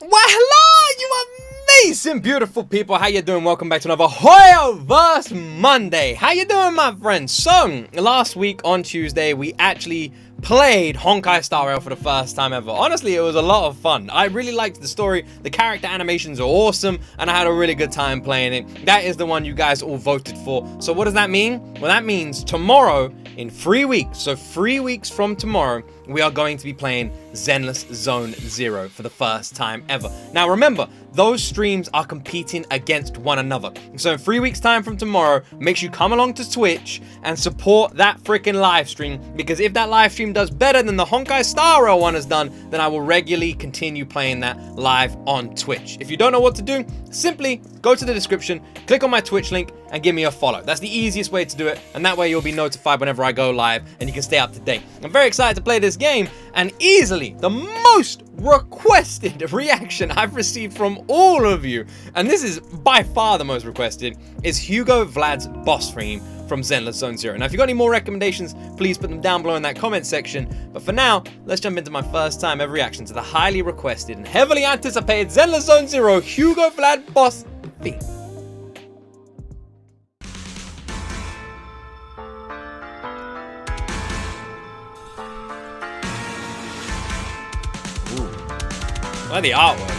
Well, hello, you amazing, beautiful people. How you doing? Welcome back to another Hoyoverse Monday. How you doing, my friends? So, last week on Tuesday, we actually played Honkai Star Rail for the first time ever. Honestly, it was a lot of fun. I really liked the story. The character animations are awesome, and I had a really good time playing it. That is the one you guys all voted for. So what does that mean? Well, that means tomorrow, in 3 weeks, so 3 weeks from tomorrow, we are going to be playing Zenless Zone Zero for the first time ever. Now remember, those streams are competing against one another. So in 3 weeks time from tomorrow, make sure you come along to Twitch and support that freaking live stream, because if that live stream does better than the Honkai Star Rail one has done, then I will regularly continue playing that live on Twitch. If you don't know what to do, simply go to the description, click on my Twitch link, and give me a follow. That's the easiest way to do it, and that way you'll be notified whenever I go live, and you can stay up to date. I'm very excited to play this game, and easily the most requested reaction I've received from all of you, and this is by far the most requested, is Hugo Vlad's boss theme from Zenless Zone Zero. Now, if you've got any more recommendations, please put them down below in that comment section. But for now, let's jump into my first time ever reaction to the highly requested and heavily anticipated Zenless Zone Zero Hugo Vlad boss theme. I like the artwork.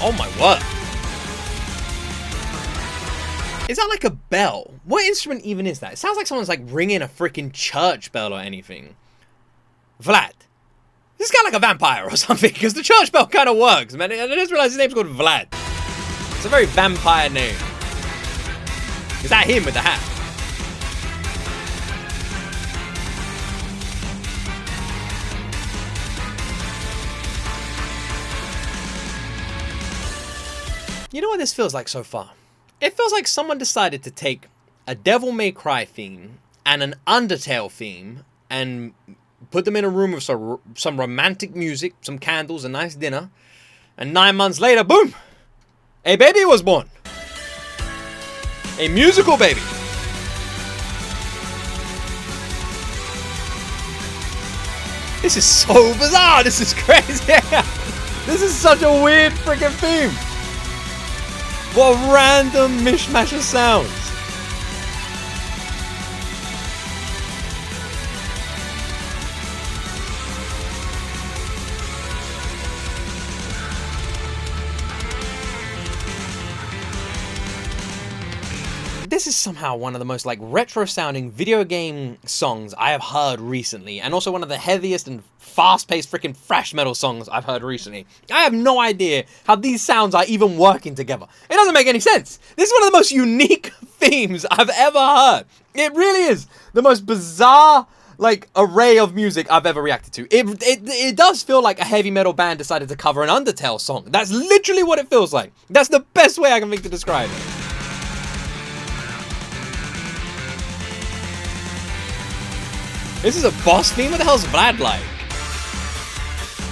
Oh my word. Is that like a bell? What instrument even is that? It sounds like someone's like ringing a freaking church bell or anything. Vlad. Is this guy like a vampire or something? Because the church bell kind of works, man. I just realized his name's called Vlad. It's a very vampire name. Is that him with the hat? You know what this feels like so far? It feels like someone decided to take a Devil May Cry theme and an Undertale theme and put them in a room with some romantic music, some candles, a nice dinner, and 9 months later, boom! A baby was born. A musical baby. This is so bizarre. This is crazy. This is such a weird freaking theme. What a random mishmash of sounds. This is somehow one of the most like retro sounding video game songs I have heard recently, and also one of the heaviest and fast paced freaking thrash metal songs I've heard recently. I have no idea how these sounds are even working together. It doesn't make any sense. This is one of the most unique themes I've ever heard. It really is the most bizarre like array of music I've ever reacted to. It does feel like a heavy metal band decided to cover an Undertale song. That's literally what it feels like. That's the best way I can think to describe it. This is a boss theme? What the hell's Vlad like?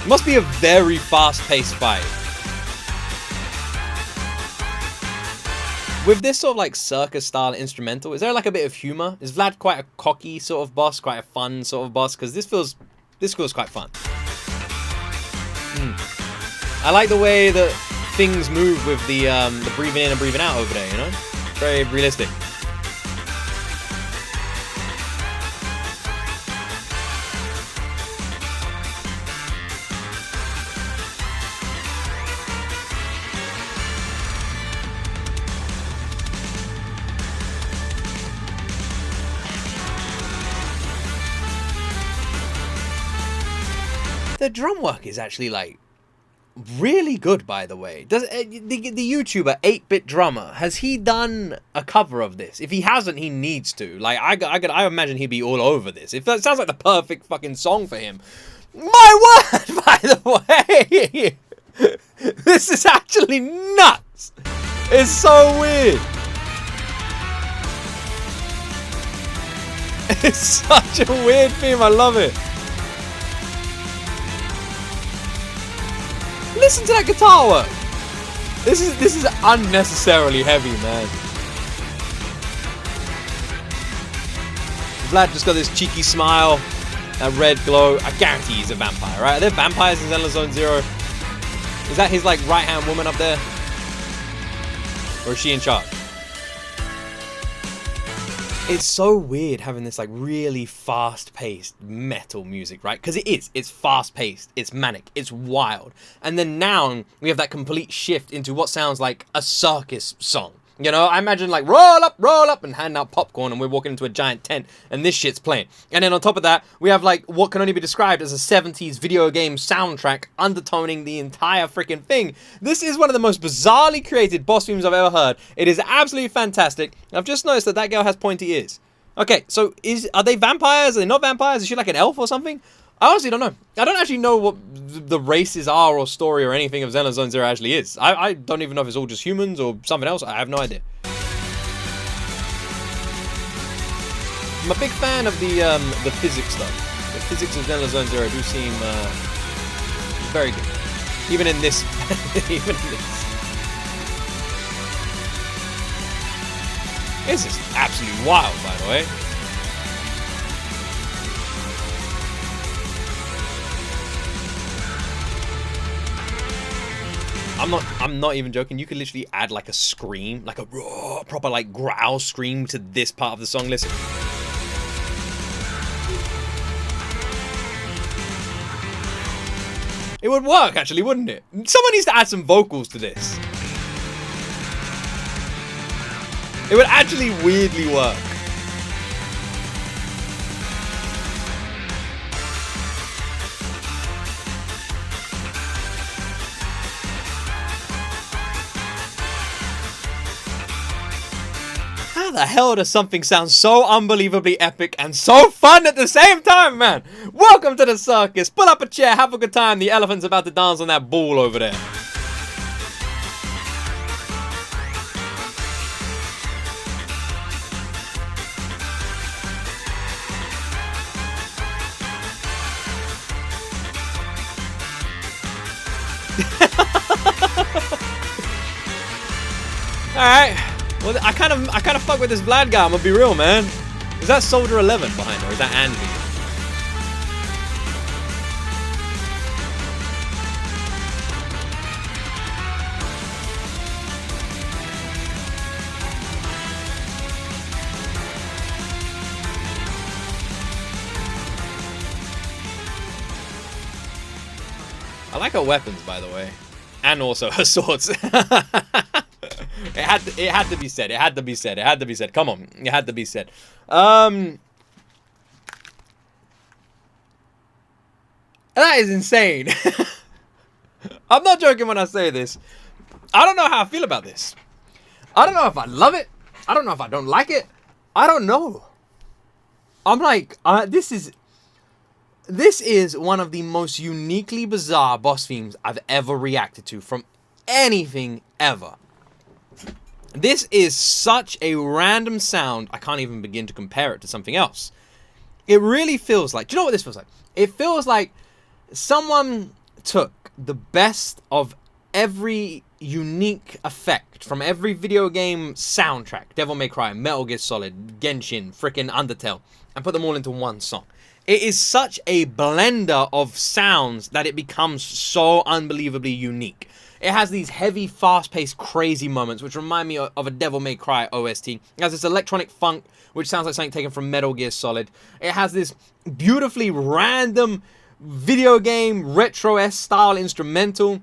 It must be a very fast-paced fight. With this sort of like circus-style instrumental, is there like a bit of humor? Is Vlad quite a cocky sort of boss, quite a fun sort of boss? Because this feels quite fun. I like the way that things move with the breathing in and breathing out over there, you know? Very realistic. The drum work is actually like really good, by the way. Does the YouTuber 8-Bit Drummer, has he done a cover of this? If he hasn't, he needs to. Like I imagine he'd be all over this. If that sounds like the perfect fucking song for him. My word, by the way, this is actually nuts. It's so weird. It's such a weird theme. I love it. Listen to that guitar work. This is unnecessarily heavy, man. Vlad just got this cheeky smile, that red glow. I guarantee he's a vampire, right? Are there vampires in Zenless Zone Zero? Is that his like right-hand woman up there? Or is she in charge? It's so weird having this like really fast-paced metal music, right? Because it is. It's fast-paced. It's manic. It's wild. And then now we have that complete shift into what sounds like a circus song. You know, I imagine like roll up and hand out popcorn and we're walking into a giant tent and this shit's playing. And then on top of that, we have like what can only be described as a 70s video game soundtrack undertoning the entire freaking thing. This is one of the most bizarrely created boss themes I've ever heard. It is absolutely fantastic. I've just noticed that that girl has pointy ears. Okay, so are they vampires? Are they not vampires? Is she like an elf or something? I honestly don't know. I don't actually know what the races are or story or anything of Zenless Zone Zero actually is. I don't even know if it's all just humans or something else. I have no idea. I'm a big fan of the physics stuff. The physics of Zenless Zone Zero do seem very good. Even in this. Even in this. This is absolutely wild, by the way. I'm not even joking. You could literally add like a scream, like a raw, proper like growl scream to this part of the song. Listen. It would work actually, wouldn't it? Someone needs to add some vocals to this. It would actually weirdly work. How the hell does something sound so unbelievably epic and so fun at the same time, man? Welcome to the circus. Pull up a chair, have a good time. The elephant's about to dance on that ball over there. Alright. Well, I kind of fuck with this Vlad guy, I'm gonna be real, man. Is that Soldier 11 behind her? Or is that Andy? I like her weapons, by the way. And also her swords. It had to be said. It had to be said. It had to be said. Come on. It had to be said. That is insane. I'm not joking when I say this. I don't know how I feel about this. I don't know if I love it. I don't know if I don't like it. I don't know. I'm like, this is one of the most uniquely bizarre boss themes I've ever reacted to from anything ever. This is such a random sound, I can't even begin to compare it to something else. It really feels like, do you know what this feels like? It feels like someone took the best of every unique effect from every video game soundtrack, Devil May Cry, Metal Gear Solid, Genshin, frickin' Undertale, and put them all into one song. It is such a blender of sounds that it becomes so unbelievably unique. It has these heavy, fast-paced, crazy moments, which remind me of a Devil May Cry OST. It has this electronic funk, which sounds like something taken from Metal Gear Solid. It has this beautifully random video game, retro-esque style instrumental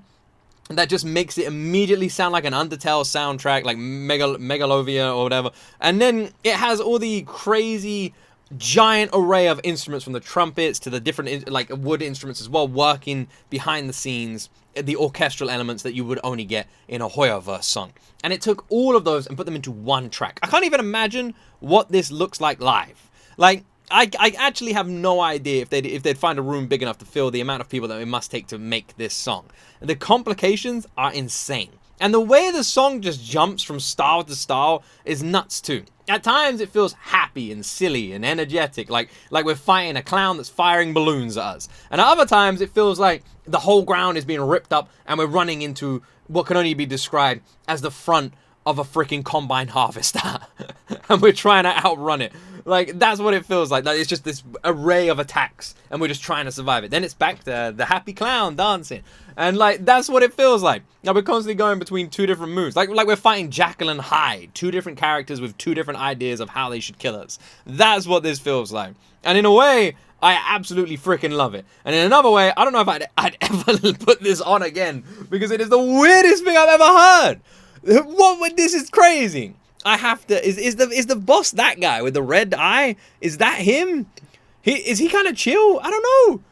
that just makes it immediately sound like an Undertale soundtrack, like Megalovia or whatever. And then it has all the crazy giant array of instruments, from the trumpets to the different like wood instruments as well, working behind the scenes, the orchestral elements that you would only get in a Hoyoverse song. And it took all of those and put them into one track. I can't even imagine what this looks like live. Like, I actually have no idea if they'd find a room big enough to fill the amount of people that it must take to make this song. The complications are insane. And the way the song just jumps from style to style is nuts too. At times it feels happy and silly and energetic, like we're fighting a clown that's firing balloons at us. And at other times it feels like the whole ground is being ripped up and we're running into what can only be described as the front of a freaking combine harvester. And we're trying to outrun it. Like, that's what it feels like. It's just this array of attacks and we're just trying to survive it. Then it's back to the happy clown dancing. And like, that's what it feels like. Now we're constantly going between two different moods. Like we're fighting Jekyll and Hyde. Two different characters with two different ideas of how they should kill us. That's what this feels like. And in a way, I absolutely freaking love it. And in another way, I don't know if I'd ever put this on again because it is the weirdest thing I've ever heard. This is crazy. I have to. Is the boss that guy with the red eye? Is that him? Is he kind of chill? I don't know.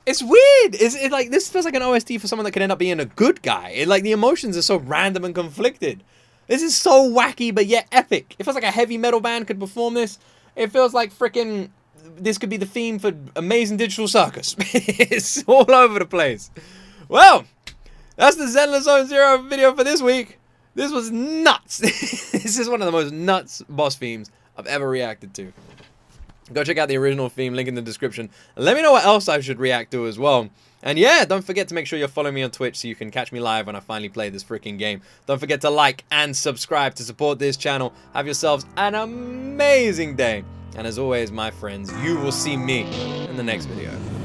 It's weird. It's like this feels like an OST for someone that could end up being a good guy. Like the emotions are so random and conflicted. This is so wacky but yet epic. It feels like a heavy metal band could perform this. It feels like freaking. This could be the theme for Amazing Digital Circus. It's all over the place. Well, that's the Zenless Zero video for this week. This was nuts. This is one of the most nuts boss themes I've ever reacted to. Go check out the original theme, link in the description. And let me know what else I should react to as well. And yeah, don't forget to make sure you're following me on Twitch so you can catch me live when I finally play this freaking game. Don't forget to like and subscribe to support this channel. Have yourselves an amazing day. And as always, my friends, you will see me in the next video.